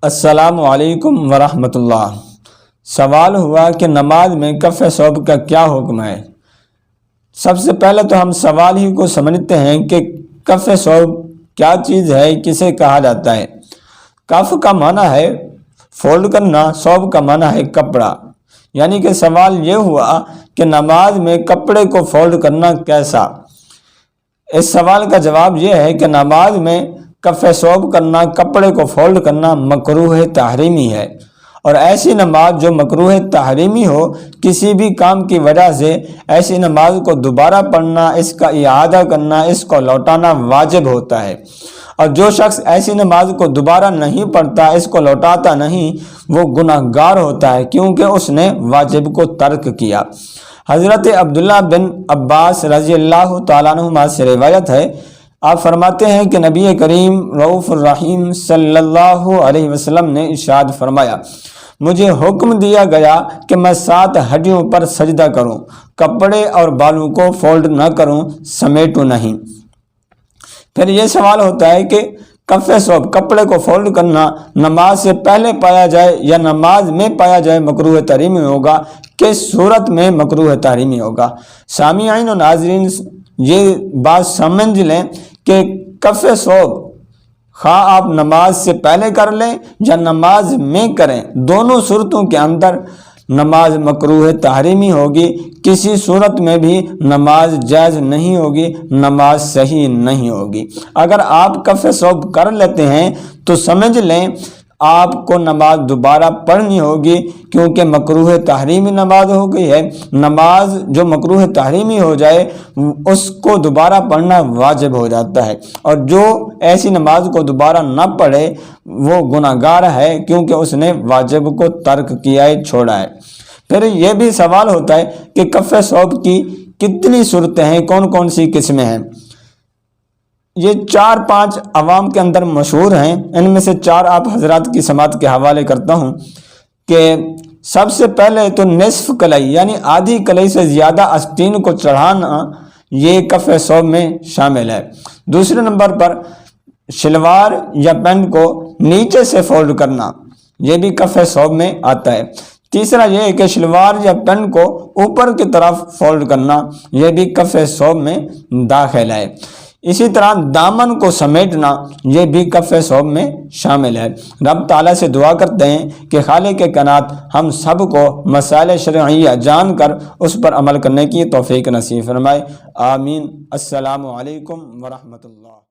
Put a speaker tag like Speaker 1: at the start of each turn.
Speaker 1: السلام علیکم ورحمۃ اللہ۔ سوال ہوا کہ نماز میں کف ثوب کا کیا حکم ہے۔ سب سے پہلے تو ہم سوال ہی کو سمجھتے ہیں کہ کف ثوب کیا چیز ہے، کسے کہا جاتا ہے۔ کف کا معنی ہے فولڈ کرنا، ثوب کا معنی ہے کپڑا، یعنی کہ سوال یہ ہوا کہ نماز میں کپڑے کو فولڈ کرنا کیسا۔ اس سوال کا جواب یہ ہے کہ نماز میں کف ثوب کرنا، کپڑے کو فولڈ کرنا مکروہ تحریمی ہے، اور ایسی نماز جو مکروہ تحریمی ہو، کسی بھی کام کی وجہ سے ایسی نماز کو دوبارہ پڑھنا، اس کا اعادہ کرنا، اس کو لوٹانا واجب ہوتا ہے، اور جو شخص ایسی نماز کو دوبارہ نہیں پڑھتا، اس کو لوٹاتا نہیں، وہ گناہ گار ہوتا ہے، کیونکہ اس نے واجب کو ترک کیا۔ حضرت عبداللہ بن عباس رضی اللہ تعالیٰ عنہما سے روایت ہے، آپ فرماتے ہیں کہ نبی کریم رؤوف الرحیم صلی اللہ علیہ وسلم نے ارشاد فرمایا، مجھے حکم دیا گیا کہ میں 7 ہڈیوں پر سجدہ کروں، کپڑے اور بالوں کو فولڈ نہ کروں، سمیٹوں نہیں۔ پھر یہ سوال ہوتا ہے کہ کف ثوب، کپڑے کو فولڈ کرنا نماز سے پہلے پایا جائے یا نماز میں پایا جائے مکروہ تحریمی ہوگا، کس صورت میں مکروہ تحریمی ہوگا۔ سامعین و ناظرین یہ بات سمجھ لیں کہ کف ثوب خواہ آپ نماز سے پہلے کر لیں یا نماز میں کریں، دونوں صورتوں کے اندر نماز مکروہ تحریمی ہوگی، کسی صورت میں بھی نماز جائز نہیں ہوگی، نماز صحیح نہیں ہوگی۔ اگر آپ کف ثوب کر لیتے ہیں تو سمجھ لیں آپ کو نماز دوبارہ پڑھنی ہوگی، کیونکہ مکروہ تحریمی نماز ہو گئی ہے۔ نماز جو مکروہ تحریمی ہو جائے اس کو دوبارہ پڑھنا واجب ہو جاتا ہے، اور جو ایسی نماز کو دوبارہ نہ پڑھے وہ گناہ گار ہے، کیونکہ اس نے واجب کو ترک کیا ہے، چھوڑا ہے۔ پھر یہ بھی سوال ہوتا ہے کہ کف ثوب کی کتنی صورتیں ہیں، کون کون سی قسمیں ہیں۔ یہ 4-5 عوام کے اندر مشہور ہیں، ان میں سے 4 آپ حضرات کی سماعت کے حوالے کرتا ہوں کہ سب سے پہلے تو نصف کلائی یعنی آدھی کلائی سے زیادہ آستین کو چڑھانا، یہ کف ثوب میں شامل ہے۔ دوسرے نمبر پر شلوار یا پینٹ کو نیچے سے فولڈ کرنا، یہ بھی کف ثوب میں آتا ہے۔ تیسرا یہ ہے کہ شلوار یا پینٹ کو اوپر کی طرف فولڈ کرنا، یہ بھی کف ثوب میں داخل ہے۔ اسی طرح دامن کو سمیٹنا، یہ بھی کف ثوب میں شامل ہے۔ رب تعالیٰ سے دعا کرتے ہیں کہ خالق کائنات ہم سب کو مسائل شرعیہ جان کر اس پر عمل کرنے کی توفیق نصیب فرمائے، آمین۔ السلام علیکم ورحمۃ اللہ۔